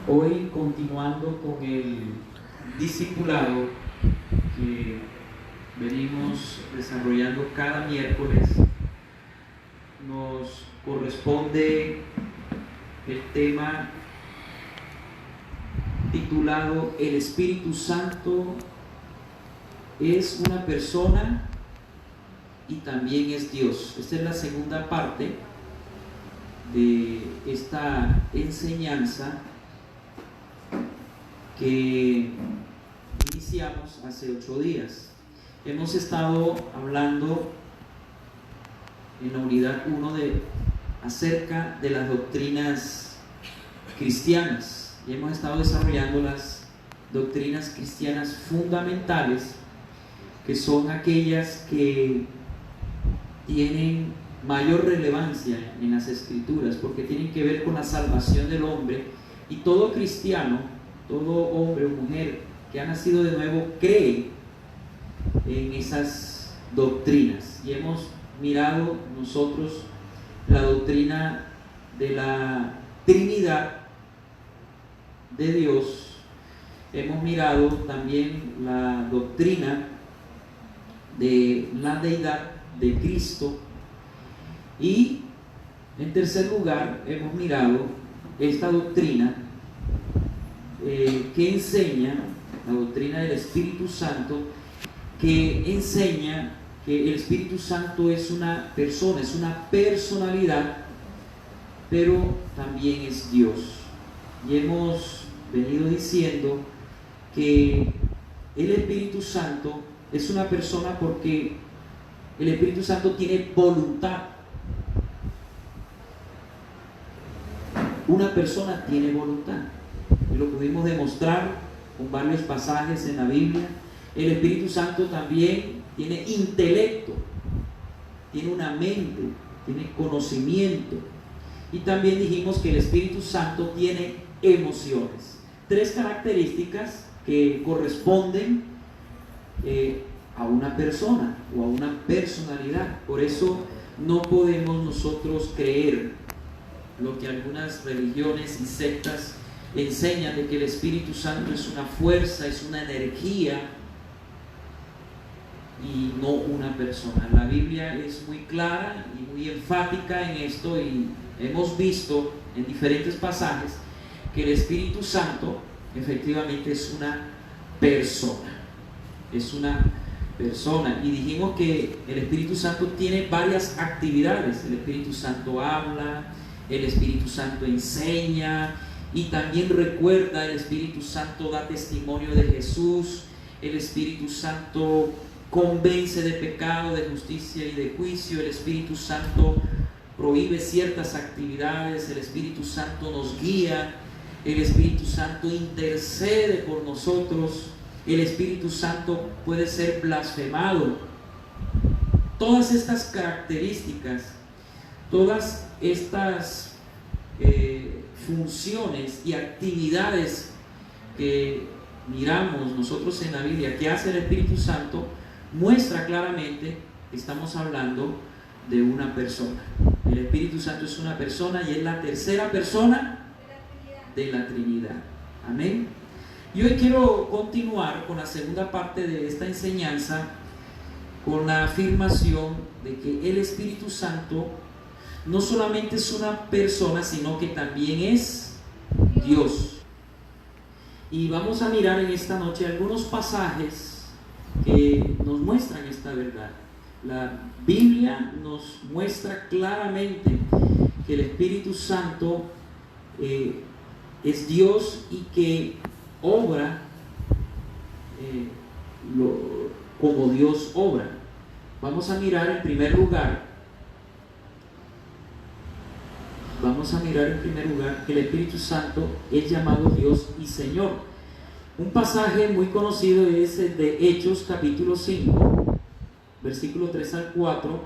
Hoy, continuando con el discipulado que venimos desarrollando cada miércoles, nos corresponde el tema titulado El Espíritu Santo es una persona y también es Dios. Esta es la segunda parte de esta enseñanza que iniciamos hace 8 días. Hemos estado hablando en la unidad 1 acerca de las doctrinas cristianas y hemos estado desarrollando las doctrinas cristianas fundamentales, que son aquellas que tienen mayor relevancia en las Escrituras, porque tienen que ver con la salvación del hombre, y todo cristiano, todo hombre o mujer que ha nacido de nuevo cree en esas doctrinas. Y hemos mirado nosotros la doctrina de la Trinidad de Dios, hemos mirado también la doctrina de la deidad de Cristo, y en tercer lugar hemos mirado esta doctrina que enseña, la doctrina del Espíritu Santo, que enseña que el Espíritu Santo es una persona, es una personalidad, pero también es Dios. Y hemos venido diciendo que el Espíritu Santo es una persona porque el Espíritu Santo tiene voluntad. Una persona tiene voluntad, y lo pudimos demostrar con varios pasajes en la Biblia. El Espíritu Santo también tiene intelecto, tiene una mente, tiene conocimiento, y también dijimos que el Espíritu Santo tiene emociones. 3 características que corresponden a una persona o a una personalidad. Por eso no podemos nosotros creer lo que algunas religiones y sectas enseñan, de que el Espíritu Santo es una fuerza, es una energía y no una persona. La Biblia es muy clara y muy enfática en esto, y hemos visto en diferentes pasajes que el Espíritu Santo efectivamente es una persona. Es una persona. Y dijimos que el Espíritu Santo tiene varias actividades. El Espíritu Santo habla, el Espíritu Santo enseña, y también recuerda. El Espíritu Santo da testimonio de Jesús. El Espíritu Santo convence de pecado, de justicia y de juicio. El Espíritu Santo prohíbe ciertas actividades. El Espíritu Santo nos guía. El Espíritu Santo intercede por nosotros. El Espíritu Santo puede ser blasfemado. Todas estas características, todas estas funciones y actividades que miramos nosotros en la Biblia que hace el Espíritu Santo, muestra claramente que estamos hablando de una persona. El Espíritu Santo es una persona y es la tercera persona de la Trinidad. Amén. Y hoy quiero continuar con la segunda parte de esta enseñanza, con la afirmación de que el Espíritu Santo no solamente es una persona, sino que también es Dios. Y vamos a mirar en esta noche algunos pasajes que nos muestran esta verdad. La Biblia nos muestra claramente que el Espíritu Santo es Dios, y que obra como Dios obra. Vamos a mirar en primer lugar que el Espíritu Santo es llamado Dios y Señor. Un pasaje muy conocido es el de Hechos capítulo 5, versículo 3 al 4.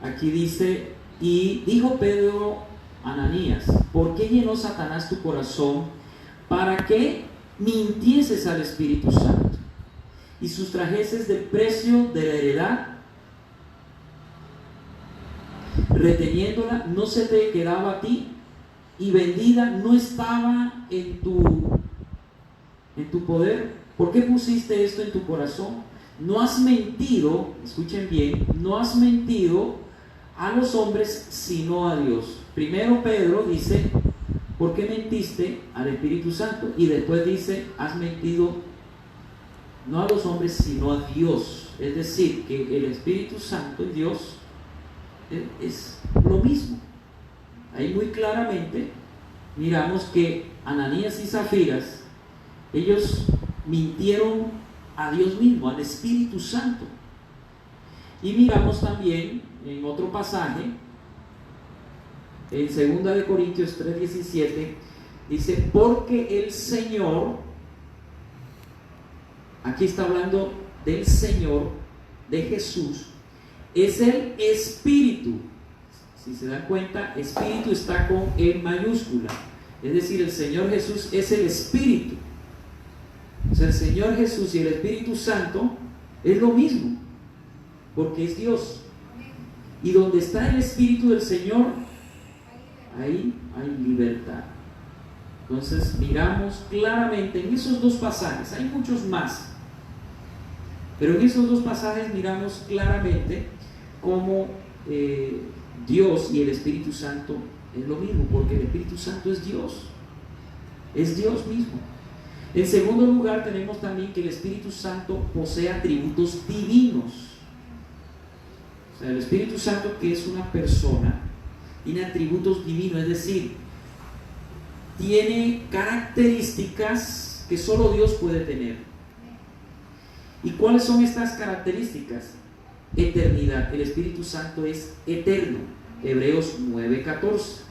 Aquí dice: y dijo Pedro a Ananías, ¿por qué llenó Satanás tu corazón para que mintieses al Espíritu Santo y sustrajeses del precio de la heredad, reteniéndola? ¿No se te quedaba a ti y vendida no estaba en tu poder? ¿Por qué pusiste esto en tu corazón? No has mentido, escuchen bien, no has mentido a los hombres sino a Dios. Primero Pedro dice, ¿por qué mentiste al Espíritu Santo? Y después dice, has mentido no a los hombres sino a Dios. Es decir, que el Espíritu Santo y Dios es lo mismo. Ahí muy claramente miramos que Ananías y Zafiras, ellos mintieron a Dios mismo, al Espíritu Santo. Y miramos también en otro pasaje, en 2 Corintios 3:17, dice, porque el Señor, aquí está hablando del Señor, de Jesús, es el Espíritu. Si se dan cuenta, Espíritu está con E mayúscula. Es decir, el Señor Jesús es el Espíritu. O sea, el Señor Jesús y el Espíritu Santo es lo mismo, porque es Dios. Y donde está el Espíritu del Señor, ahí hay libertad. Entonces miramos claramente en esos dos pasajes, hay muchos más, pero en esos dos pasajes miramos claramente cómo Dios y el Espíritu Santo es lo mismo, porque el Espíritu Santo es Dios mismo. En segundo lugar, tenemos también que el Espíritu Santo posee atributos divinos. O sea, el Espíritu Santo, que es una persona, tiene atributos divinos, es decir, tiene características que solo Dios puede tener. ¿Y cuáles son estas características? Eternidad. El Espíritu Santo es eterno. Hebreos 9:14.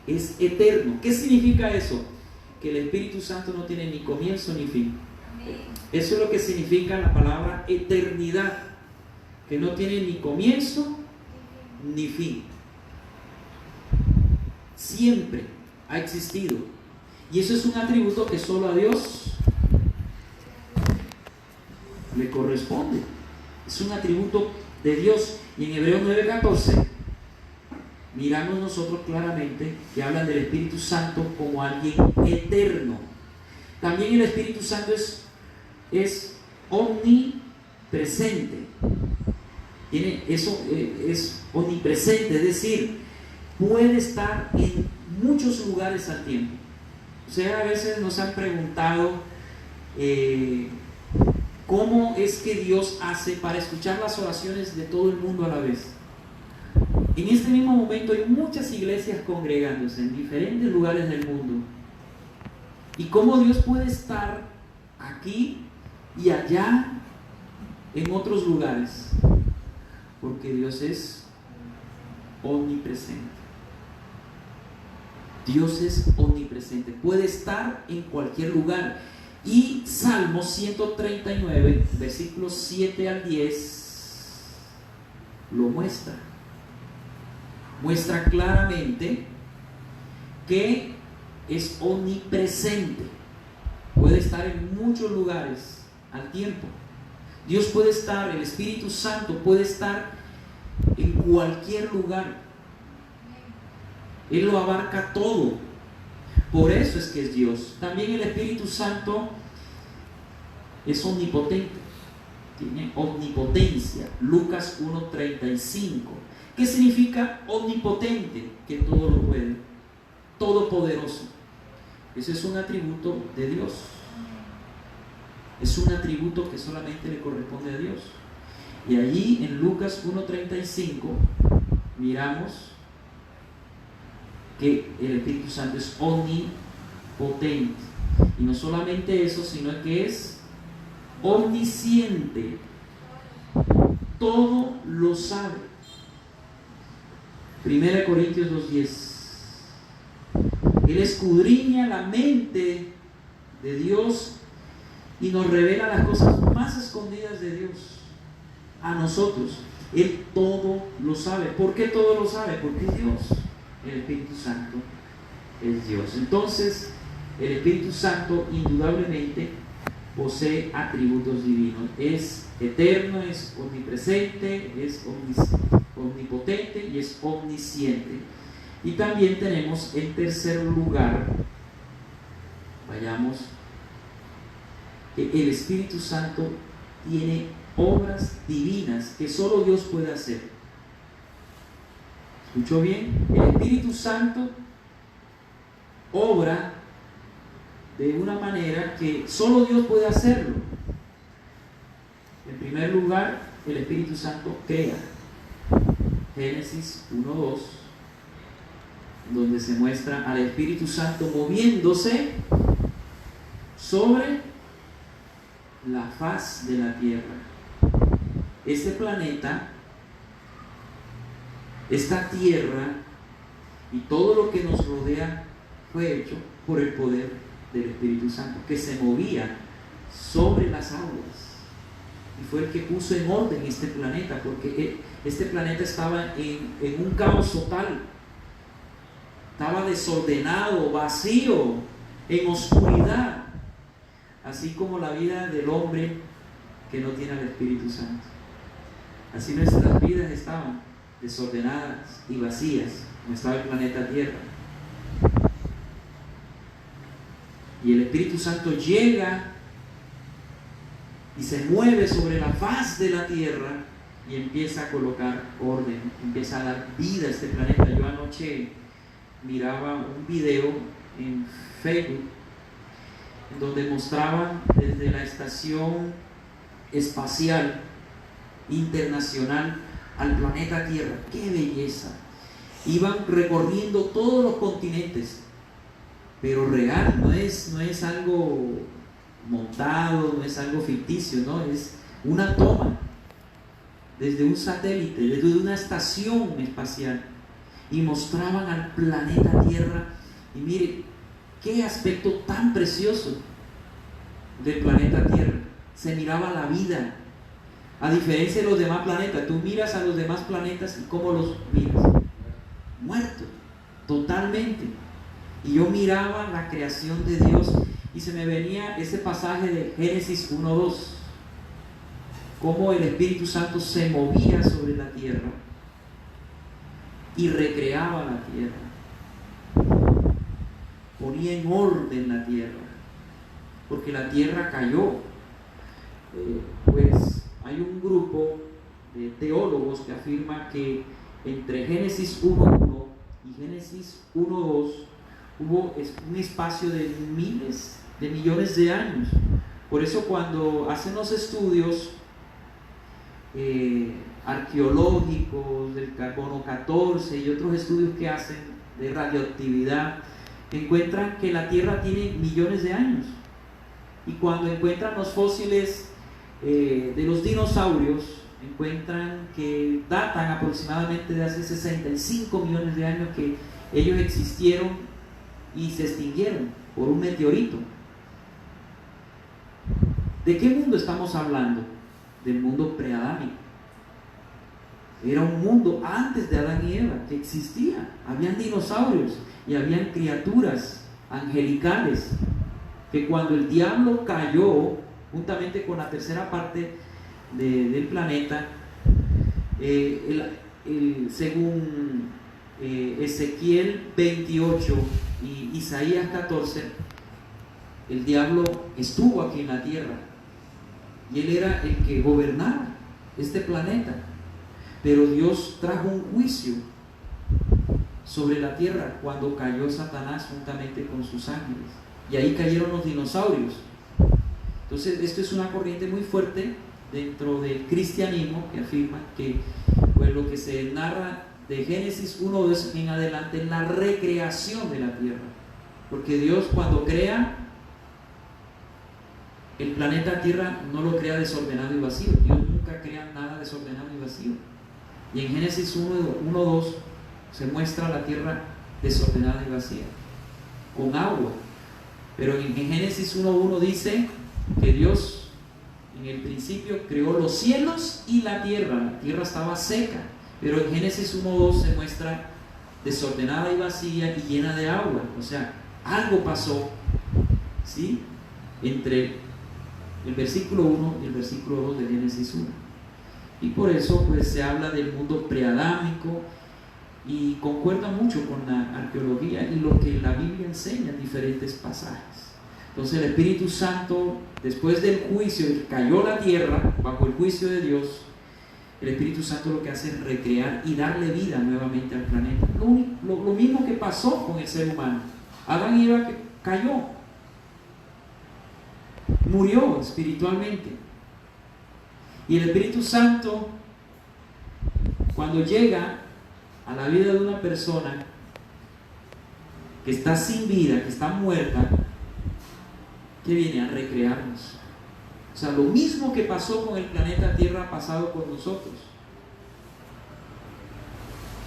Es eterno. ¿Qué significa eso? Que el Espíritu Santo no tiene ni comienzo ni fin. Eso es lo que significa la palabra eternidad, que no tiene ni comienzo ni fin. Siempre ha existido, y eso es un atributo que solo a Dios le corresponde. Es un atributo de Dios. Y en Hebreos 9:14 miramos nosotros claramente que hablan del Espíritu Santo como alguien eterno. También el Espíritu Santo es omnipresente. Es omnipresente, es decir, puede estar en muchos lugares al tiempo. O sea, a veces nos han preguntado cómo es que Dios hace para escuchar las oraciones de todo el mundo a la vez. En este mismo momento hay muchas iglesias congregándose en diferentes lugares del mundo. ¿Y cómo Dios puede estar aquí y allá en otros lugares? Porque Dios es omnipresente. Dios es omnipresente, puede estar en cualquier lugar. Y Salmo 139, versículos 7 al 10, lo muestra. Muestra claramente que es omnipresente. Puede estar en muchos lugares al tiempo. Dios puede estar, el Espíritu Santo puede estar en cualquier lugar. Él lo abarca todo. Por eso es que es Dios. También el Espíritu Santo es omnipotente. Tiene omnipotencia. Lucas 1:35. ¿Qué significa omnipotente? Que todo lo puede. Todopoderoso. Ese es un atributo de Dios. Es un atributo que solamente le corresponde a Dios. Y allí en Lucas 1:35 miramos que el Espíritu Santo es omnipotente. Y no solamente eso, sino que es omnisciente. Todo lo sabe. 1 Corintios 2:10. Él escudriña la mente de Dios y nos revela las cosas más escondidas de Dios a nosotros. Él todo lo sabe. ¿Por qué todo lo sabe? Porque es Dios. El Espíritu Santo es Dios. Entonces, el Espíritu Santo indudablemente posee atributos divinos. Es eterno, es omnipresente, es omnipotente y es omnisciente. Y también tenemos en tercer lugar, vayamos, que el Espíritu Santo tiene obras divinas que solo Dios puede hacer. ¿Escuchó bien? El Espíritu Santo obra de una manera que solo Dios puede hacerlo. En primer lugar, el Espíritu Santo crea. Génesis 1:2, donde se muestra al Espíritu Santo moviéndose sobre la faz de la tierra. Este planeta, esta tierra y todo lo que nos rodea fue hecho por el poder del Espíritu Santo, que se movía sobre las aguas. Y fue el que puso en orden este planeta, porque este planeta estaba en un caos total. Estaba desordenado, vacío, en oscuridad. Así como la vida del hombre que no tiene al Espíritu Santo. Así nuestras vidas estaban desordenadas y vacías, como estaba el planeta Tierra. Y el Espíritu Santo llega y se mueve sobre la faz de la tierra y empieza a colocar orden, empieza a dar vida a este planeta. Yo anoche miraba un video en Facebook en donde mostraban desde la Estación Espacial Internacional al planeta Tierra. ¡Qué belleza! Iban recorriendo todos los continentes, pero real, no es algo montado, no es algo ficticio, no, es una toma desde un satélite, desde una estación espacial, y mostraban al planeta Tierra. Y mire qué aspecto tan precioso del planeta Tierra. Se miraba la vida, a diferencia de los demás planetas. Tú miras a los demás planetas y ¿cómo los miras? Muertos, totalmente. Y yo miraba la creación de Dios y se me venía ese pasaje de Génesis 1:2, cómo el Espíritu Santo se movía sobre la tierra y recreaba la tierra, ponía en orden la tierra, porque la tierra cayó. Pues hay un grupo de teólogos que afirma que entre Génesis 1:1 y Génesis 1:2 hubo un espacio de miles de millones de años. Por eso cuando hacen los estudios arqueológicos del carbono 14 y otros estudios que hacen de radioactividad, encuentran que la Tierra tiene millones de años. Y cuando encuentran los fósiles de los dinosaurios, encuentran que datan aproximadamente de hace 65 millones de años que ellos existieron y se extinguieron por un meteorito. ¿De qué mundo estamos hablando? Del mundo preadámico. Era un mundo antes de Adán y Eva que existía. Habían dinosaurios y habían criaturas angelicales que cuando el diablo cayó juntamente con la tercera parte del planeta, según Ezequiel 28 y Isaías 14, el diablo estuvo aquí en la tierra y él era el que gobernaba este planeta, pero Dios trajo un juicio sobre la tierra cuando cayó Satanás juntamente con sus ángeles, y ahí cayeron los dinosaurios. Entonces esto es una corriente muy fuerte dentro del cristianismo que afirma que pues, lo que se narra de Génesis 1:2 en adelante es la recreación de la tierra, porque Dios cuando crea el planeta Tierra no lo crea desordenado y vacío. Dios nunca crea nada desordenado y vacío. Y en Génesis 1:2 se muestra la tierra desordenada y vacía, con agua. Pero en Génesis 1:1 dice que Dios en el principio creó los cielos y la tierra estaba seca. Pero en Génesis 1:2 se muestra desordenada y vacía y llena de agua. O sea, algo pasó, ¿sí?, entre el versículo 1 y el versículo 2 de Génesis 1. Y por eso pues se habla del mundo preadámico y concuerda mucho con la arqueología y lo que la Biblia enseña en diferentes pasajes. Entonces el Espíritu Santo, después del juicio, que cayó la tierra bajo el juicio de Dios, el Espíritu Santo lo que hace es recrear y darle vida nuevamente al planeta. Lo mismo que pasó con el ser humano. Adán y Eva cayó, murió espiritualmente. Y el Espíritu Santo, cuando llega a la vida de una persona que está sin vida, que está muerta, que viene a recrearnos. O sea, lo mismo que pasó con el planeta Tierra ha pasado con nosotros.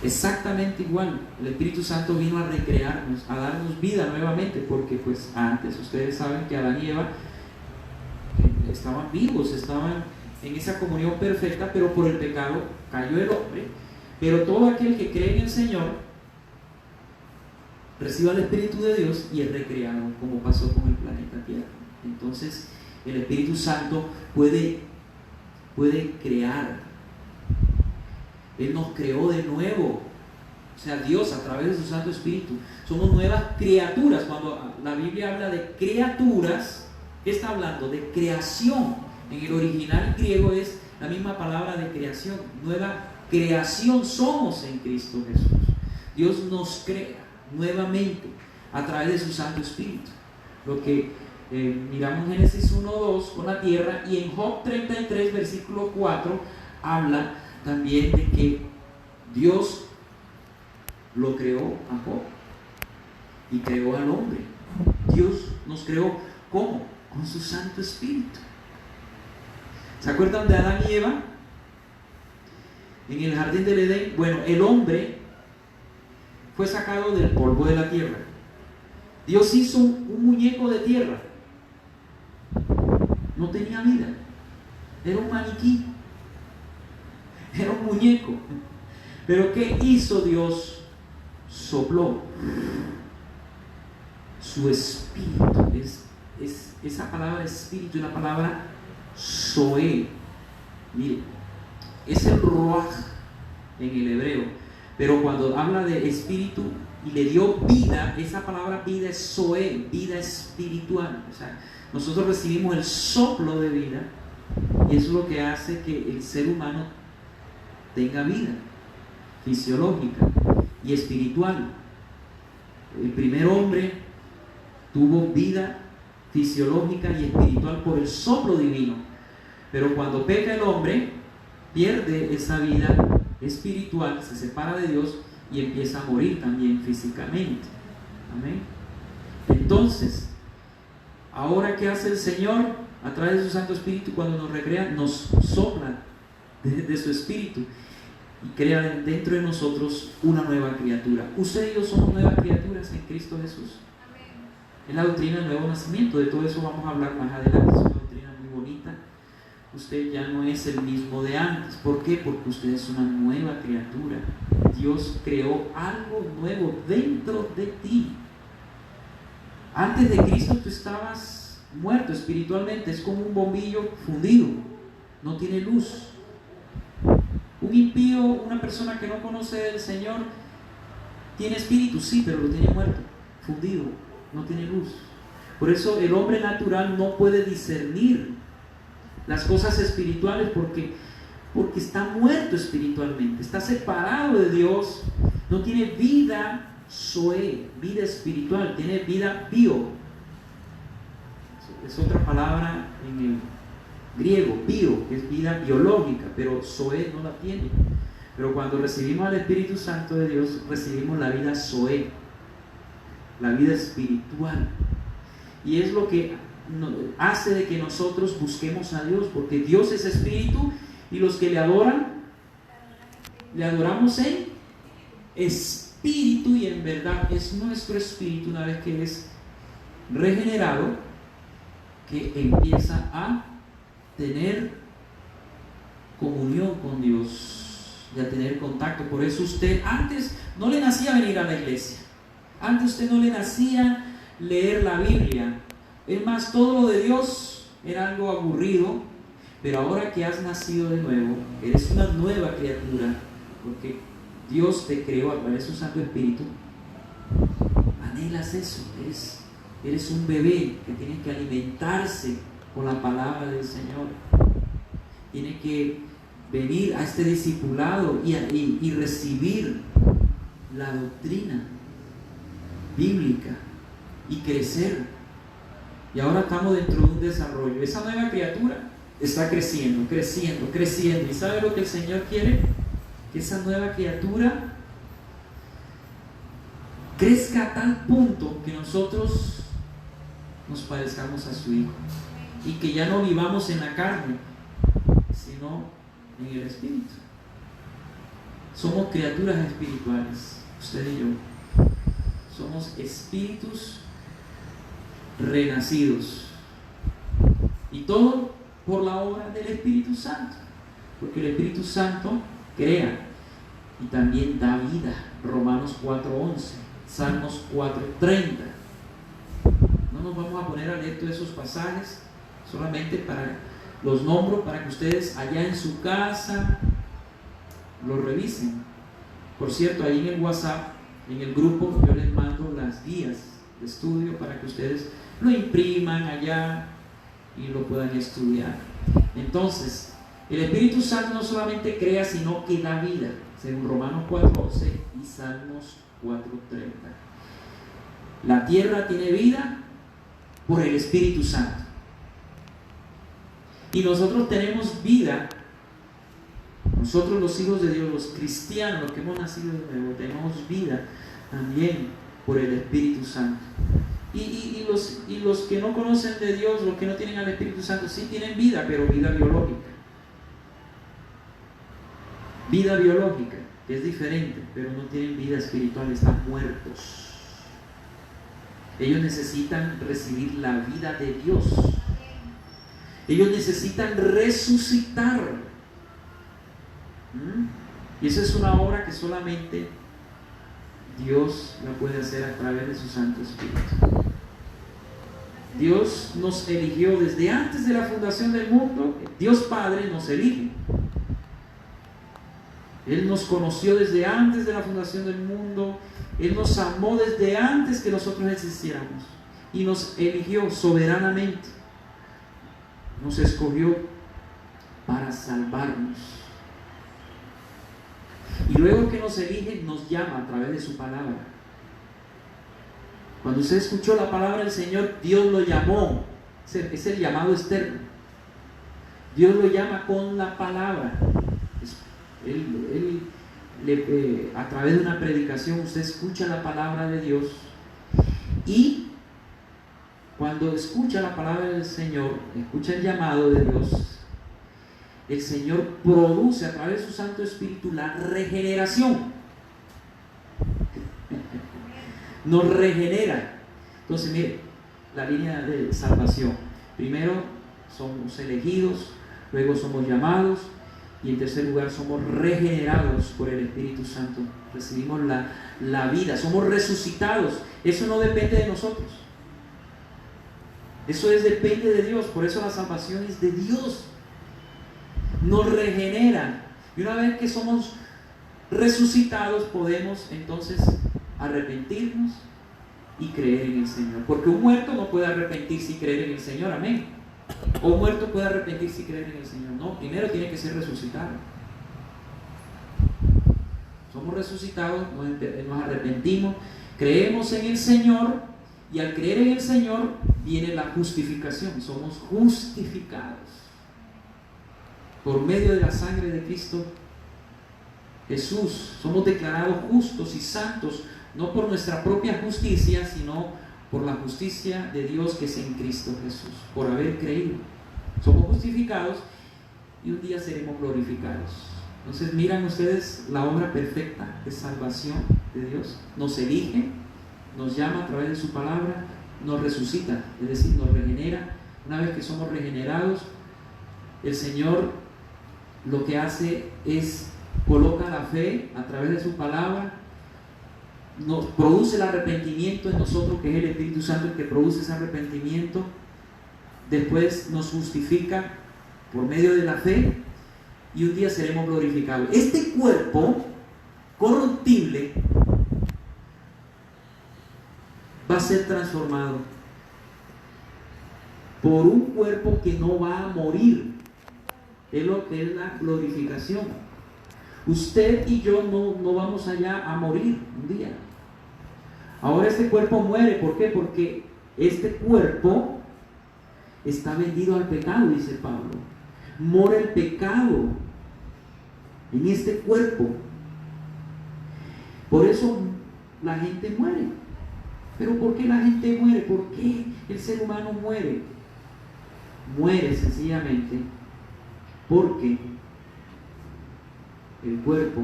Exactamente igual. El Espíritu Santo vino a recrearnos, a darnos vida nuevamente, porque pues antes ustedes saben que Adán y Eva estaban vivos, estaban en esa comunión perfecta, pero por el pecado cayó el hombre. Pero todo aquel que cree en el Señor recibe el Espíritu de Dios y es recreado, como pasó con el planeta Tierra. Entonces el Espíritu Santo puede crear. Él nos creó de nuevo. O sea, Dios a través de su Santo Espíritu. Somos nuevas criaturas. Cuando la Biblia habla de criaturas, ¿qué está hablando? De creación. En el original griego es la misma palabra de creación. Nueva creación somos en Cristo Jesús. Dios nos crea nuevamente a través de su Santo Espíritu. Lo que miramos en Génesis 1:2 con la tierra, y en Job 33 versículo 4 habla también de que Dios lo creó a Job y creó al hombre. Dios nos creó ¿cómo? Con su Santo Espíritu. ¿Se acuerdan de Adán y Eva? En el jardín del Edén. Bueno, el hombre fue sacado del polvo de la tierra. Dios hizo un muñeco de tierra. No tenía vida. Era un maniquí. Era un muñeco. Pero ¿qué hizo Dios? Sopló su espíritu. Esa palabra espíritu es la palabra Zoé. Mire, es el ruaj en el hebreo. Pero cuando habla de espíritu y le dio vida, esa palabra vida es Zoé, vida espiritual. O sea, nosotros recibimos el soplo de vida y eso es lo que hace que el ser humano tenga vida fisiológica y espiritual. El primer hombre tuvo vida fisiológica y espiritual por el soplo divino, pero cuando peca el hombre pierde esa vida espiritual, se separa de Dios y empieza a morir también físicamente. Amén. Entonces, ahora ¿qué hace el Señor? A través de su Santo Espíritu, cuando nos recrea, nos sopla de su Espíritu y crea dentro de nosotros una nueva criatura. Usted y yo somos nuevas criaturas en Cristo Jesús. Es la doctrina del nuevo nacimiento. De todo eso vamos a hablar más adelante. Es una doctrina muy bonita. Usted ya no es el mismo de antes. ¿Por qué? Porque usted es una nueva criatura. Dios creó algo nuevo dentro de ti. Antes de Cristo tú estabas muerto espiritualmente. Es como un bombillo fundido. No tiene luz. Un impío, una persona que no conoce del Señor, tiene espíritu, sí, pero lo tiene muerto, fundido, no tiene luz. Por eso el hombre natural no puede discernir las cosas espirituales porque está muerto espiritualmente, está separado de Dios, no tiene vida zoe, vida espiritual, tiene vida bio. Es otra palabra en el griego, bio, que es vida biológica, pero zoe no la tiene. Pero cuando recibimos al Espíritu Santo de Dios, recibimos la vida zoe, la vida espiritual. Y es lo que hace de que nosotros busquemos a Dios, porque Dios es espíritu y los que le adoran, le adoramos en espíritu y en verdad. Es nuestro espíritu, una vez que es regenerado, que empieza a tener comunión con Dios y a tener contacto. Por eso usted antes no le nacía venir a la iglesia, antes usted no le nacía leer la Biblia, es más, todo lo de Dios era algo aburrido, pero ahora que has nacido de nuevo, eres una nueva criatura, porque Dios te creó a través de su Santo Espíritu, anhelas eso, eres un bebé que tiene que alimentarse con la palabra del Señor, tiene que venir a este discipulado y recibir la doctrina bíblica y crecer. Y ahora estamos dentro de un desarrollo. Esa nueva criatura está creciendo. ¿Y sabe lo que el Señor quiere? Que esa nueva criatura crezca a tal punto que nosotros nos parezcamos a su Hijo y que ya no vivamos en la carne, sino en el Espíritu. Somos criaturas espirituales, usted y yo. Somos espíritus renacidos, y todo por la obra del Espíritu Santo, porque el Espíritu Santo crea y también da vida. Romanos 4:11, Salmos 4:30. No nos vamos a poner a leer todos esos pasajes, solamente los nombro para que ustedes allá en su casa los revisen. Por cierto, ahí en el WhatsApp, en el grupo, yo les mando las guías de estudio para que ustedes lo impriman allá y lo puedan estudiar. Entonces, el Espíritu Santo no solamente crea, sino que da vida, según Romanos 4:11 y Salmos 4:30. La tierra tiene vida por el Espíritu Santo. Y nosotros tenemos vida, nosotros los hijos de Dios, los cristianos, los que hemos nacido de nuevo, tenemos vida también por el Espíritu Santo. Y los que no conocen de Dios, los que no tienen al Espíritu Santo, sí tienen vida, pero vida biológica. Vida biológica, que es diferente, pero no tienen vida espiritual, están muertos. Ellos necesitan recibir la vida de Dios. Ellos necesitan resucitar. Y esa es una obra que solamente Dios la puede hacer a través de su Santo Espíritu. Dios nos eligió desde antes de la fundación del mundo. Dios Padre nos elige. Él nos conoció desde antes de la fundación del mundo. Él nos amó desde antes que nosotros existiéramos y nos eligió soberanamente. Nos escogió para salvarnos. Y luego que nos elige, nos llama a través de su palabra. Cuando usted escuchó la palabra del Señor, Dios lo llamó. Es el llamado externo. Dios lo llama con la palabra. A través de una predicación, usted escucha la palabra de Dios. Y cuando escucha la palabra del Señor, escucha el llamado de Dios, el Señor produce a través de su Santo Espíritu la regeneración. Nos regenera. Entonces, mire, la línea de salvación. Primero somos elegidos, luego somos llamados, y en tercer lugar somos regenerados por el Espíritu Santo. Recibimos la vida, somos resucitados. Eso no depende de nosotros. Eso depende de Dios. Por eso la salvación es de Dios. Nos regenera. Y una vez que somos resucitados, podemos entonces arrepentirnos y creer en el Señor. Porque un muerto no puede arrepentirse y creer en el Señor. Amén. O un muerto puede arrepentirse y creer en el Señor. No, primero tiene que ser resucitado. Somos resucitados, nos arrepentimos, creemos en el Señor, y al creer en el Señor viene la justificación. Somos justificados por medio de la sangre de Cristo Jesús. Somos declarados justos y santos, no por nuestra propia justicia, sino por la justicia de Dios que es en Cristo Jesús, por haber creído. Somos justificados y un día seremos glorificados. Entonces, miran ustedes la obra perfecta de salvación de Dios. Nos elige, nos llama a través de su palabra, nos resucita, es decir, nos regenera. Una vez que somos regenerados, el Señor lo que hace es coloca la fe a través de su palabra, nos produce el arrepentimiento en nosotros, que es el Espíritu Santo el que produce ese arrepentimiento. Después nos justifica por medio de la fe, y un día seremos glorificados. Este cuerpo corruptible va a ser transformado por un cuerpo que no va a morir. Es lo que es la glorificación. Usted y yo no vamos allá a morir un día. Ahora este cuerpo muere. ¿Por qué? Porque este cuerpo está vendido al pecado, dice Pablo. Mora el pecado en este cuerpo. Por eso la gente muere. ¿Pero por qué la gente muere? ¿Por qué el ser humano muere? Muere sencillamente porque el cuerpo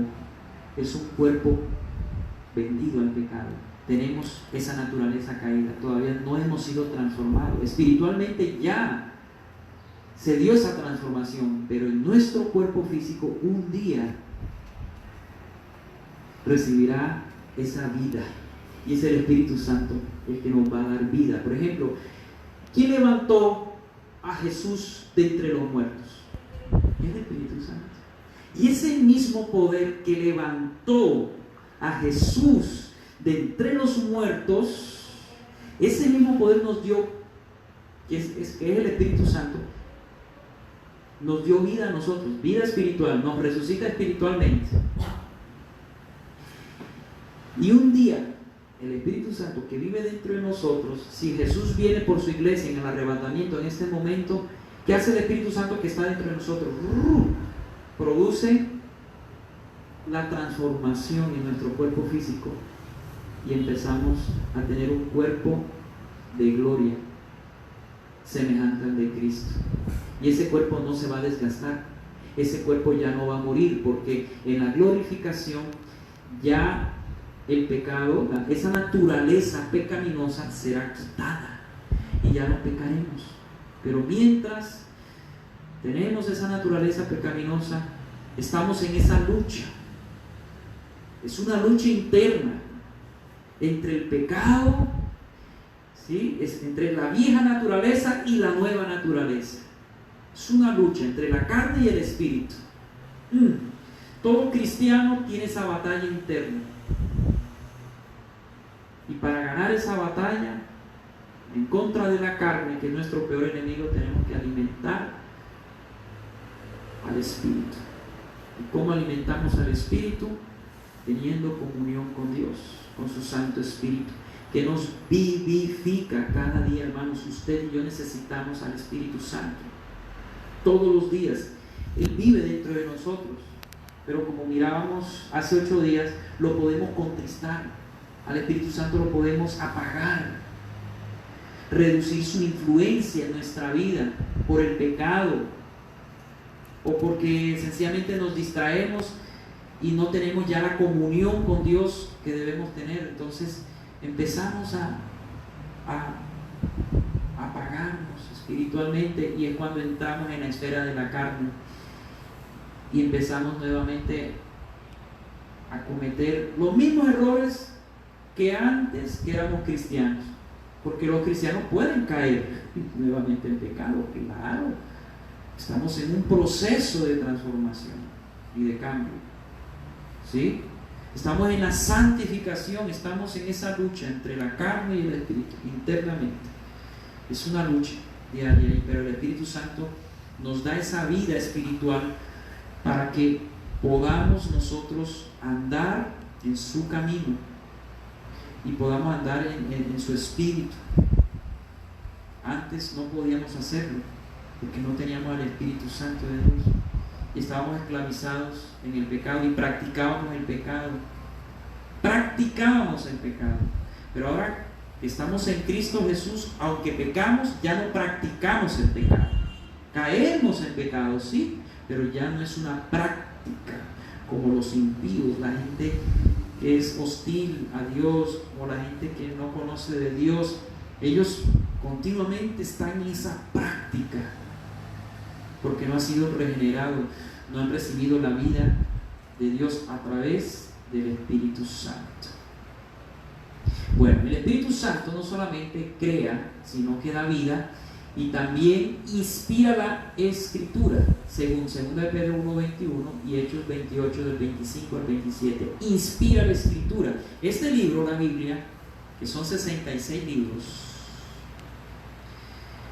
es un cuerpo vendido al pecado. Tenemos esa naturaleza caída. Todavía no hemos sido transformados. Espiritualmente ya se dio esa transformación, pero en nuestro cuerpo físico un día recibirá esa vida. Y es el Espíritu Santo el que nos va a dar vida. Por ejemplo, ¿quién levantó a Jesús de entre los muertos? El Espíritu Santo. Y ese mismo poder que levantó a Jesús de entre los muertos, ese mismo poder nos dio, que es el Espíritu Santo, nos dio vida a nosotros, vida espiritual, nos resucita espiritualmente. Y un día el Espíritu Santo que vive dentro de nosotros, si Jesús viene por su iglesia en el arrebatamiento en este momento, ¿qué hace el Espíritu Santo que está dentro de nosotros? Produce la transformación en nuestro cuerpo físico y empezamos a tener un cuerpo de gloria semejante al de Cristo. Y ese cuerpo no se va a desgastar, ese cuerpo ya no va a morir, porque en la glorificación ya el pecado, esa naturaleza pecaminosa será quitada y ya no pecaremos. Pero mientras tenemos esa naturaleza pecaminosa, estamos en esa lucha. Es una lucha interna entre el pecado, ¿sí? Es entre la vieja naturaleza y la nueva naturaleza. Es una lucha entre la carne y el espíritu. Todo cristiano tiene esa batalla interna. Y para ganar esa batalla en contra de la carne, que es nuestro peor enemigo, tenemos que alimentar al espíritu. ¿Y cómo alimentamos al espíritu? Teniendo comunión con Dios, con su Santo Espíritu, que nos vivifica cada día, hermanos. Usted y yo necesitamos al Espíritu Santo todos los días. Él vive dentro de nosotros, pero como mirábamos hace 8 días, lo podemos contristar. Al Espíritu Santo lo podemos apagar, reducir su influencia en nuestra vida por el pecado, o porque sencillamente nos distraemos y no tenemos ya la comunión con Dios que debemos tener. Entonces empezamos a apagarnos espiritualmente, y es cuando entramos en la esfera de la carne y empezamos nuevamente a cometer los mismos errores que antes que éramos cristianos, porque los cristianos pueden caer nuevamente en pecado, claro. Estamos en un proceso de transformación y de cambio, ¿sí? Estamos en la santificación, estamos en esa lucha entre la carne y el espíritu internamente. Es una lucha diaria, pero el Espíritu Santo nos da esa vida espiritual para que podamos nosotros andar en su camino y podamos andar en su espíritu. Antes no podíamos hacerlo porque no teníamos al Espíritu Santo de Dios y estábamos esclavizados en el pecado y practicábamos el pecado. Pero ahora que estamos en Cristo Jesús, aunque pecamos, ya no practicamos el pecado. Caemos en pecado, sí, pero ya no es una práctica como los impíos, la gente que es hostil a Dios, o la gente que no conoce de Dios. Ellos continuamente están en esa práctica porque no han sido regenerados, no han recibido la vida de Dios a través del Espíritu Santo. Bueno, el Espíritu Santo no solamente crea, sino que da vida, y también inspira la Escritura, según 2 Pedro 1:21 y Hechos 28 del 25 al 27. Inspira la Escritura. Este libro, la Biblia, que son 66 libros,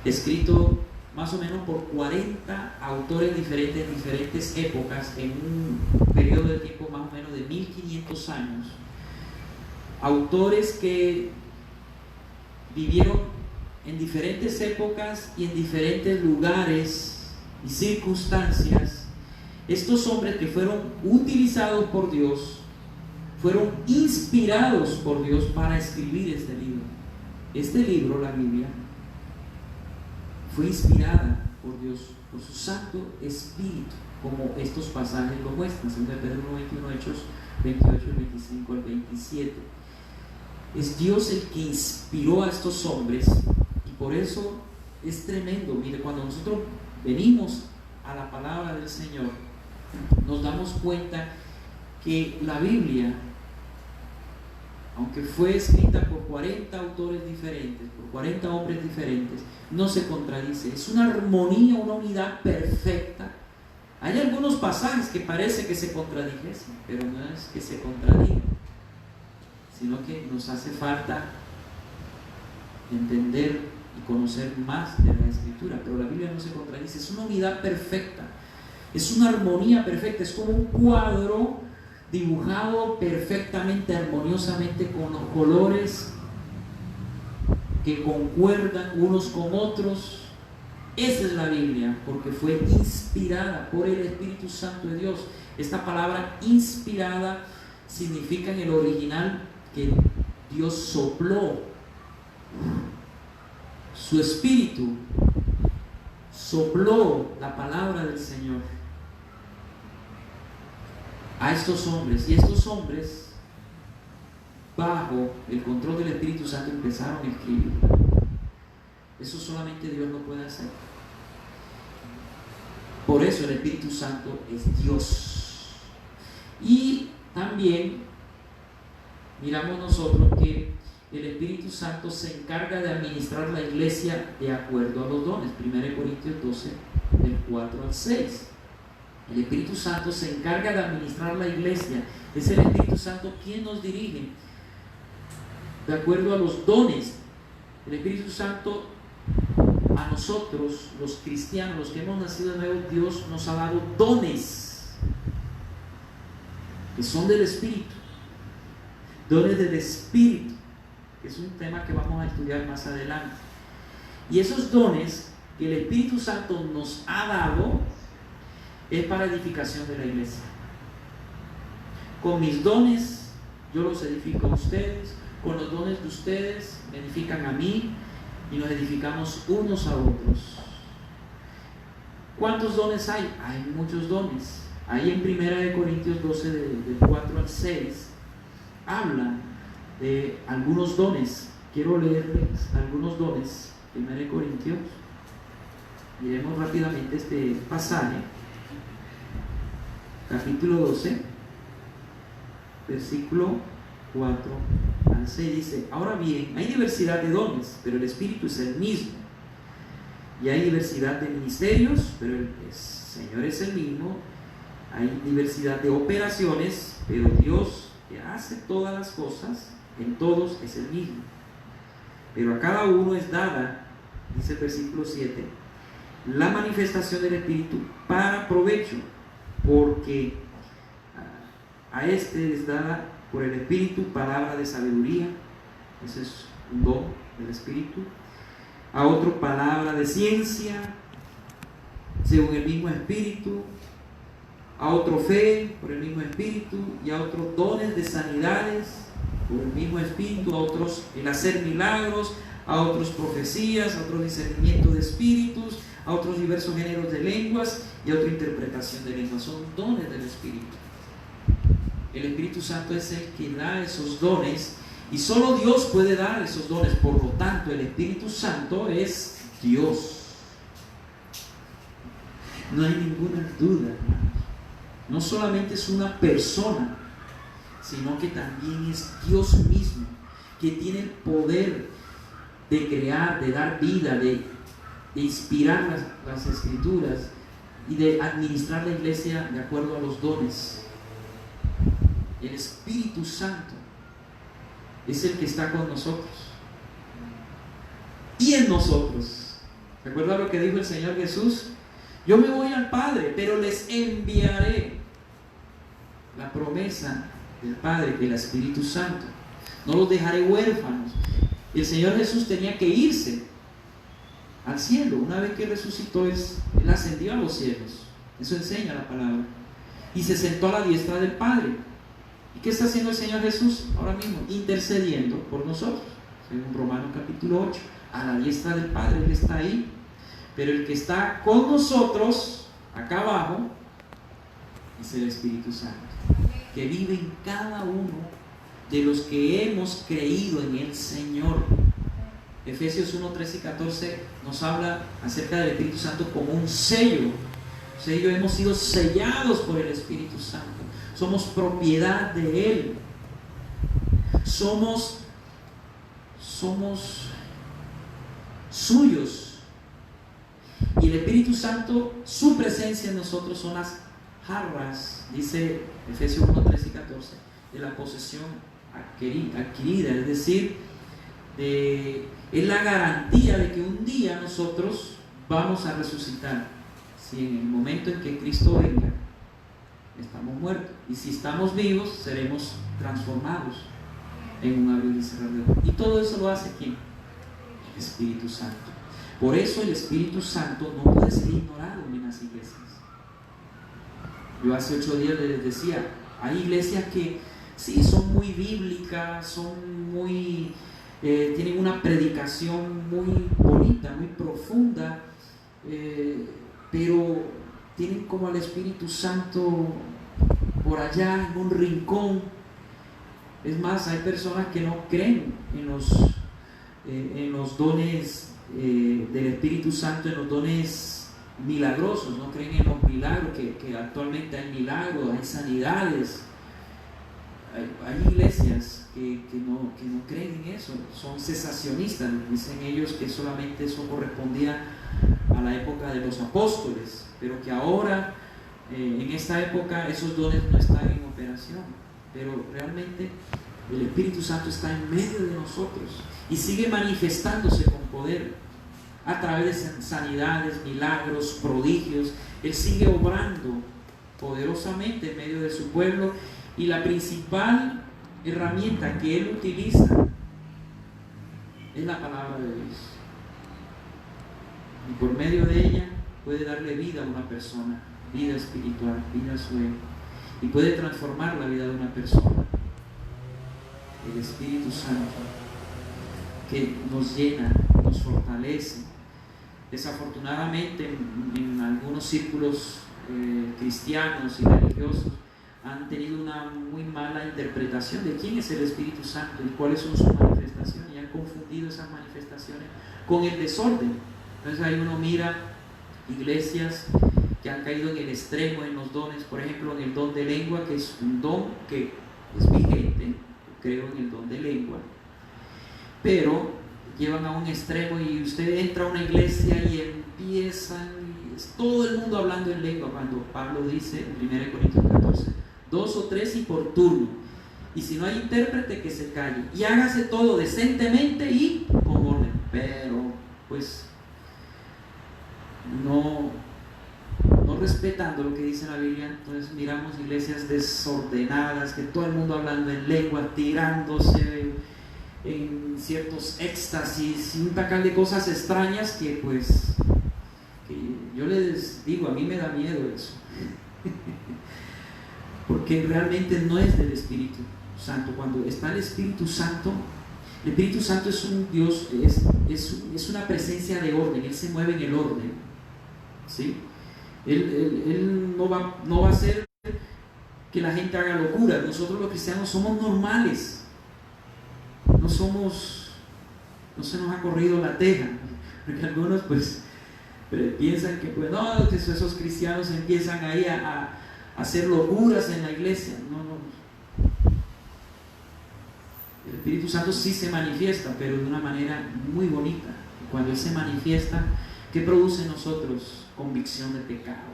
escrito más o menos por 40 autores diferentes en diferentes épocas, en un periodo de tiempo más o menos de 1500 años, autores que vivieron en diferentes épocas y en diferentes lugares y circunstancias. Estos hombres que fueron utilizados por Dios, fueron inspirados por Dios para escribir este libro. Este libro, la Biblia, fue inspirada por Dios, por su Santo Espíritu, como estos pasajes lo muestran, 2 Pedro 1:21, Hechos 28, 25 al 27. Es Dios el que inspiró a estos hombres, y por eso es tremendo. Mire, cuando nosotros venimos a la palabra del Señor, nos damos cuenta que la Biblia, aunque fue escrita por 40 autores diferentes, por 40 hombres diferentes, no se contradice. Es una armonía, una unidad perfecta. Hay algunos pasajes que parece que se contradijesen, pero no es que se contradigan, sino que nos hace falta entender y conocer más de la Escritura. Pero la Biblia no se contradice, es una unidad perfecta, es una armonía perfecta, es como un cuadro dibujado perfectamente, armoniosamente, con los colores que concuerdan unos con otros. Esa es la Biblia, porque fue inspirada por el Espíritu Santo de Dios. Esta palabra inspirada significa en el original que Dios sopló su espíritu, sopló la palabra del Señor a estos hombres, y estos hombres, bajo el control del Espíritu Santo, empezaron a escribir. Eso solamente Dios lo puede hacer. Por eso el Espíritu Santo es Dios. Y también miramos nosotros que el Espíritu Santo se encarga de administrar la iglesia de acuerdo a los dones. 1 Corintios 12, del 4 al 6. El Espíritu Santo se encarga de administrar la iglesia. Es el Espíritu Santo quien nos dirige de acuerdo a los dones. El Espíritu Santo, a nosotros, los cristianos, los que hemos nacido de nuevo, Dios nos ha dado dones que son del Espíritu. Dones del Espíritu, que es un tema que vamos a estudiar más adelante. Y esos dones que el Espíritu Santo nos ha dado es para edificación de la iglesia. Con mis dones yo los edifico a ustedes, con los dones de ustedes me edifican a mí, y nos edificamos unos a otros. ¿Cuántos dones hay? Hay muchos dones. Ahí en 1 Corintios 12, del 4 al 6, habla de algunos dones. Quiero leerles algunos dones. 1 Corintios. Miremos rápidamente este pasaje. Capítulo 12, versículo 4 al 6 dice: ahora bien, hay diversidad de dones, pero el Espíritu es el mismo. Y hay diversidad de ministerios, pero el Señor es el mismo. Hay diversidad de operaciones, pero Dios, que hace todas las cosas, en todos es el mismo. Pero a cada uno es dada, dice el versículo 7, la manifestación del Espíritu para provecho, porque a este es dada por el Espíritu palabra de sabiduría, ese es un don del Espíritu. A otro palabra de ciencia, según el mismo Espíritu. A otro fe, por el mismo Espíritu. Y a otros dones de sanidades, por el mismo Espíritu. A otros el hacer milagros. A otros profecías. A otros discernimiento de espíritus. A otros diversos géneros de lenguas. Y a otra interpretación de lenguas. Son dones del Espíritu. El Espíritu Santo es el que da esos dones, y solo Dios puede dar esos dones. Por lo tanto, el Espíritu Santo es Dios. No hay ninguna duda, hermanos. No solamente es una persona, sino que también es Dios mismo, que tiene el poder de crear, de dar vida, de de inspirar las escrituras y de administrar la iglesia de acuerdo a los dones. El Espíritu Santo es el que está con nosotros y en nosotros. ¿Recuerda lo que dijo el Señor Jesús? Yo me voy al Padre, pero les enviaré la promesa del Padre, el Espíritu Santo. No los dejaré huérfanos. El Señor Jesús tenía que irse al cielo. Una vez que resucitó, Él ascendió a los cielos. Eso enseña la palabra. Y se sentó a la diestra del Padre. ¿Y qué está haciendo el Señor Jesús ahora mismo? Intercediendo por nosotros. Según Romanos capítulo 8. A la diestra del Padre, Él está ahí. Pero el que está con nosotros, acá abajo, es el Espíritu Santo, que vive en cada uno de los que hemos creído en el Señor. Efesios 1, 13 y 14 nos habla acerca del Espíritu Santo como un sello. Hemos sido sellados por el Espíritu Santo. Somos propiedad de Él. Somos suyos. Y el Espíritu Santo, su presencia en nosotros son las jarras, dice Efesios 1, 13 y 14, de la posesión adquirida, es decir, es la garantía de que un día nosotros vamos a resucitar. Si en el momento en que Cristo venga estamos muertos, y si estamos vivos seremos transformados en un abrir y cerrar de ojos. Y todo eso lo hace ¿quién? El Espíritu Santo. Por eso el Espíritu Santo no puede ser ignorado en las iglesias. Yo hace 8 días les decía, hay iglesias que sí son muy bíblicas, son muy tienen una predicación muy bonita, muy profunda, pero tienen como al Espíritu Santo por allá en un rincón. Es más, hay personas que no creen en los dones del Espíritu Santo, en los dones milagrosos, no creen en los milagros, que actualmente hay milagros, hay sanidades. Hay iglesias que no creen en eso, son cesacionistas, dicen ellos que solamente eso correspondía a la época de los apóstoles, pero que ahora en esta época esos dones no están en operación. Pero realmente el Espíritu Santo está en medio de nosotros y sigue manifestándose con poder a través de sanidades, milagros, prodigios. Él sigue obrando poderosamente en medio de su pueblo, y la principal herramienta que Él utiliza es la palabra de Dios, y por medio de ella puede darle vida a una persona, vida espiritual, vida a su ego, y puede transformar la vida de una persona. El Espíritu Santo, que nos llena, nos fortalece. Desafortunadamente en algunos círculos cristianos y religiosos han tenido una muy mala interpretación de quién es el Espíritu Santo y cuáles son sus manifestaciones, y han confundido esas manifestaciones con el desorden. Entonces ahí uno mira iglesias que han caído en el extremo en los dones, por ejemplo en el don de lengua, que es un don que es vigente, creo en el don de lengua, pero llevan a un extremo y usted entra a una iglesia y empiezan, y es todo el mundo hablando en lengua, cuando Pablo dice en 1 Corintios 14, 2 o 3 y por turno, y si no hay intérprete que se calle, y hágase todo decentemente y con orden. Pero pues no respetando lo que dice la Biblia. Entonces miramos iglesias desordenadas, que todo el mundo hablando en lengua, tirándose en ciertos éxtasis y un tacal de cosas extrañas que pues que yo les digo, a mí me da miedo eso porque realmente no es del Espíritu Santo. Cuando está el Espíritu Santo es un Dios, es una presencia de orden. Él se mueve en el orden, ¿sí? Él no va a hacer que la gente haga locura. Nosotros los cristianos somos normales, no se nos ha corrido la teja, porque algunos pues piensan que pues no, que esos cristianos empiezan ahí a hacer locuras en la iglesia. No. El Espíritu Santo sí se manifiesta, pero de una manera muy bonita. Cuando Él se manifiesta, ¿Qué produce en nosotros? Convicción de pecado.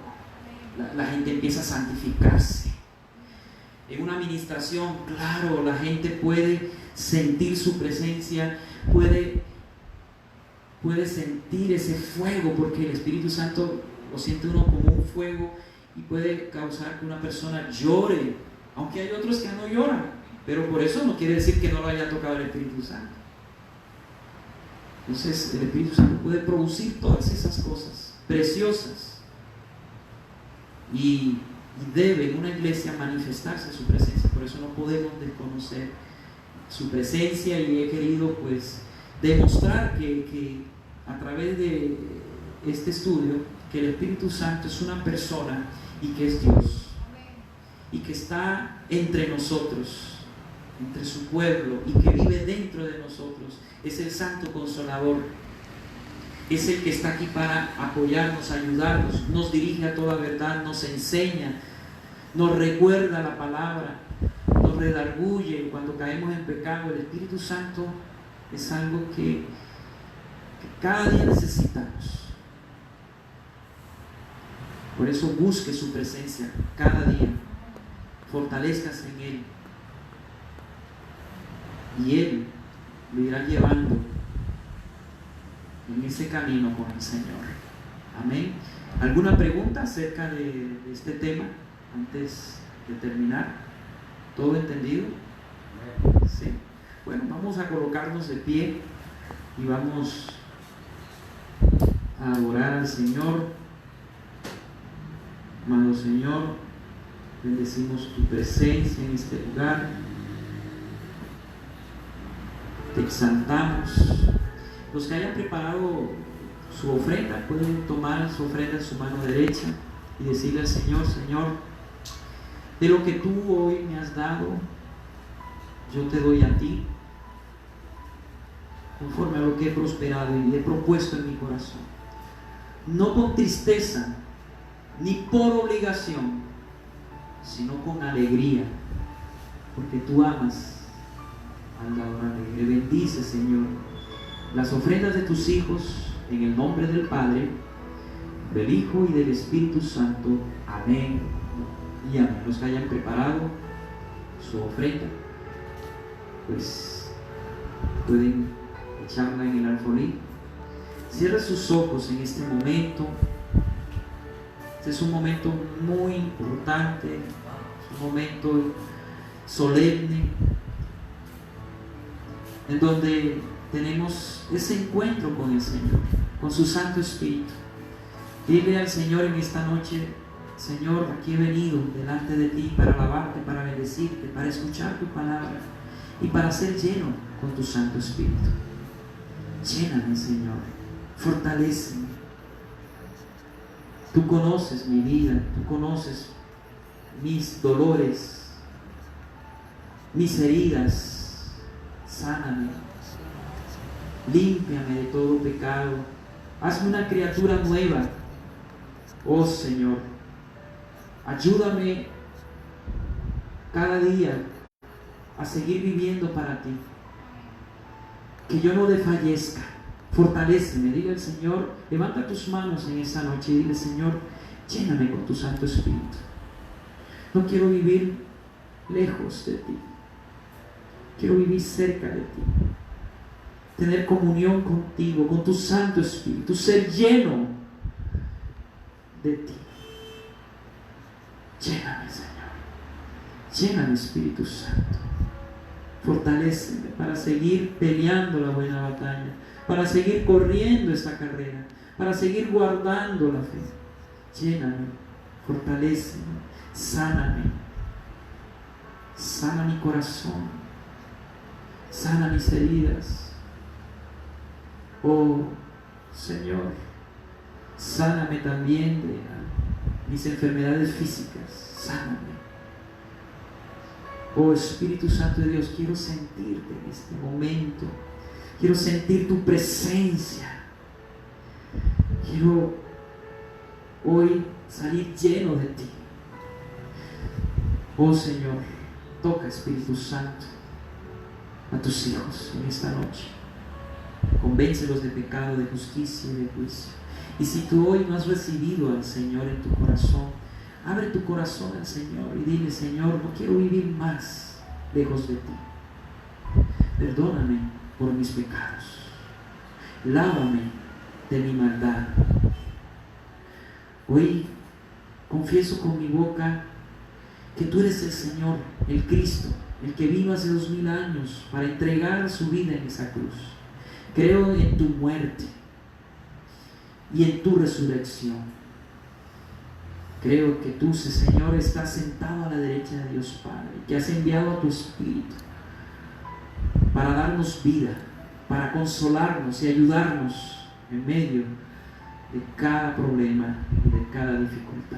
La gente empieza a santificarse. En una administración, claro, la gente puede sentir su presencia, puede sentir ese fuego, porque el Espíritu Santo lo siente uno como un fuego y puede causar que una persona llore, aunque hay otros que no lloran, pero por eso no quiere decir que no lo haya tocado el Espíritu Santo. Entonces el Espíritu Santo puede producir todas esas cosas preciosas y debe en una iglesia manifestarse su presencia. Por eso no podemos desconocer su presencia, y he querido pues demostrar que a través de este estudio que el Espíritu Santo es una persona y que es Dios y que está entre nosotros, entre su pueblo, y que vive dentro de nosotros. Es el Santo Consolador, es el que está aquí para apoyarnos, ayudarnos, nos dirige a toda verdad, nos enseña, nos recuerda la palabra, nos redarguye cuando caemos en pecado. El Espíritu Santo es algo que cada día necesitamos. Por eso busque su presencia cada día, fortalezcas en Él, y Él lo irá llevando en ese camino con el Señor. Amén. ¿Alguna pregunta acerca de este tema antes de terminar? ¿Todo entendido? Sí. Bueno, vamos a colocarnos de pie y vamos a adorar al Señor. Amado Señor, bendecimos tu presencia en este lugar. Te exaltamos. Los que hayan preparado su ofrenda pueden tomar su ofrenda en su mano derecha y decirle al Señor: Señor, de lo que tú hoy me has dado, yo te doy a ti, conforme a lo que he prosperado y he propuesto en mi corazón, no con tristeza ni por obligación, sino con alegría, porque tú amas al dador alegre. Bendice, Señor, las ofrendas de tus hijos en el nombre del Padre, del Hijo y del Espíritu Santo. Amén y amén. Los que hayan preparado su ofrenda, pues pueden echarla en el alfolí. Cierra sus ojos en este momento. Este es un momento muy importante, es un momento solemne, en donde tenemos ese encuentro con el Señor, con su Santo Espíritu. Dile al Señor en esta noche: Señor, aquí he venido delante de ti para alabarte, para bendecirte, para escuchar tu palabra y para ser lleno con tu Santo Espíritu. Lléname, Señor, fortaléceme. Tú conoces mi vida, tú conoces mis dolores, mis heridas. Sáname, límpiame de todo pecado, hazme una criatura nueva. Oh Señor, ayúdame cada día a seguir viviendo para ti, que yo no desfallezca. Fortaléceme. Dile al Señor, levanta tus manos en esta noche y dile: Señor, lléname con tu Santo Espíritu. No quiero vivir lejos de ti, quiero vivir cerca de ti, tener comunión contigo, con tu Santo Espíritu, ser lleno de ti. Lléname, Señor, lléname, Espíritu Santo. Fortaléceme para seguir peleando la buena batalla, para seguir corriendo esta carrera, para seguir guardando la fe. Lléname, fortaléceme, sáname, sana mi corazón, sana mis heridas. Oh Señor, sáname también de mis enfermedades físicas, sáname. Oh Espíritu Santo de Dios, quiero sentirte en este momento, quiero sentir tu presencia, quiero hoy salir lleno de ti. Oh Señor, toca, Espíritu Santo, a tus hijos en esta noche. Convéncelos de pecado, de justicia y de juicio. Y si tú hoy no has recibido al Señor en tu corazón, abre tu corazón al Señor y dile: Señor, no quiero vivir más lejos de ti. Perdóname por mis pecados. Lávame de mi maldad. Hoy confieso con mi boca que tú eres el Señor, el Cristo, el que vino hace 2000 años para entregar su vida en esa cruz. Creo en tu muerte y en tu resurrección. Creo que tú, Señor, estás sentado a la derecha de Dios Padre, que has enviado a tu Espíritu para darnos vida, para consolarnos y ayudarnos en medio de cada problema y de cada dificultad.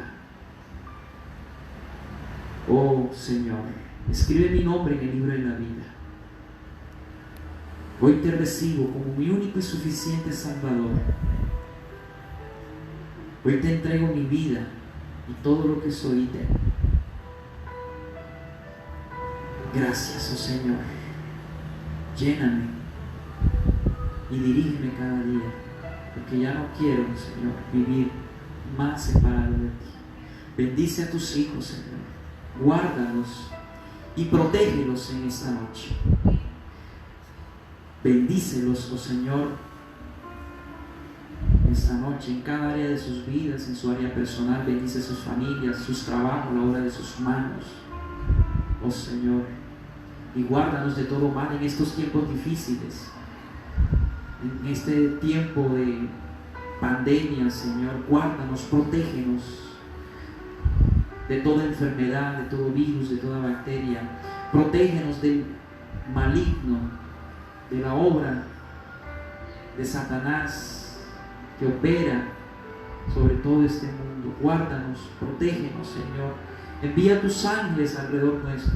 Oh Señor, escribe mi nombre en el libro de la vida. Hoy te recibo como mi único y suficiente Salvador. Hoy te entrego mi vida y todo lo que soy y tengo. Gracias, oh Señor. Lléname y dirígeme cada día, porque ya no quiero, Señor, vivir más separado de ti. Bendice a tus hijos, Señor. Guárdalos y protégelos en esta noche. Bendícelos, oh Señor, esta noche en cada área de sus vidas, en su área personal. Bendice sus familias, sus trabajos, la obra de sus manos, oh Señor, y guárdanos de todo mal en estos tiempos difíciles, en este tiempo de pandemia. Señor, guárdanos, protégenos de toda enfermedad, de todo virus, de toda bacteria. Protégenos del maligno, de la obra de Satanás que opera sobre todo este mundo. Guárdanos, protégenos, Señor. Envía tus ángeles alrededor nuestro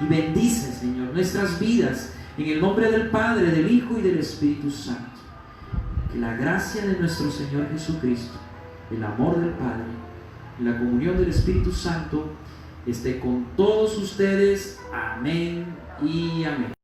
y bendice, Señor, nuestras vidas en el nombre del Padre, del Hijo y del Espíritu Santo. Que la gracia de nuestro Señor Jesucristo, el amor del Padre y la comunión del Espíritu Santo esté con todos ustedes. Amén y amén.